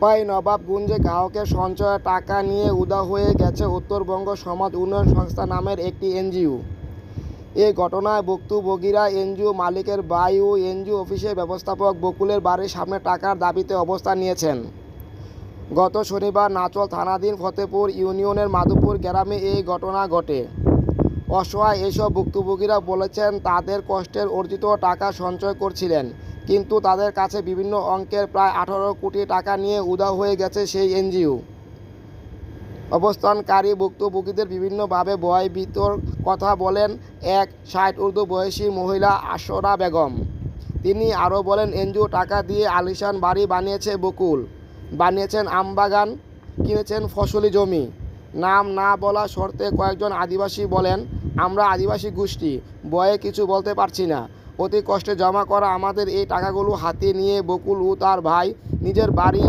চাঁপাইনবাবগঞ্জে গ্রাহকের সঞ্চয়ের টাকা নিয়ে উধাও হয়ে গেছে উত্তরবঙ্গ সমাজ উন্নয়ন সংস্থা নামের একটি এনজিও। এ ঘটনায় ভুক্তভোগীরা এনজিও মালিকের ভাই ও এনজিও অফিসের ব্যবস্থাপক বকুলের বাড়ির সামনে টাকার দাবিতে অবস্থান নিয়েছেন। গত শনিবার নাচল থানাধীন ফতেপুর ইউনিয়নের মাধবপুর গ্রামে এই ঘটনা ঘটে। অসহায় এসব ভুক্তভোগীরা বলেছেন, তাদের কষ্টের অর্জিত টাকা সঞ্চয় করছিলেন, কিন্তু তাদের কাছে বিভিন্ন অঙ্কের প্রায় 18 কোটি টাকা নিয়ে উধাও হয়ে গেছে সেই এনজিও। অবস্থানকারী ভুক্তভোগীদের বিভিন্নভাবে ভয়ভীতর কথা বলেন এক 60 ঊর্ধ্ব বয়সী মহিলা আসরা বেগম। তিনি আরও বলেন, এনজিও টাকা দিয়ে আলিশান বাড়ি বানিয়েছে বকুল, বানিয়েছেন আমবাগান, কিনেছেন ফসলি জমি। নাম না বলা শর্তে কয়েকজন আদিবাসী বলেন, আমরা আদিবাসী গোষ্ঠী, ভয়ে কিছু বলতে পারছি না। অতি কষ্টে জমা করা আমাদের এই টাকাগুলো হাতে নিয়ে বকুল ও তার ভাই নিজের বাড়ি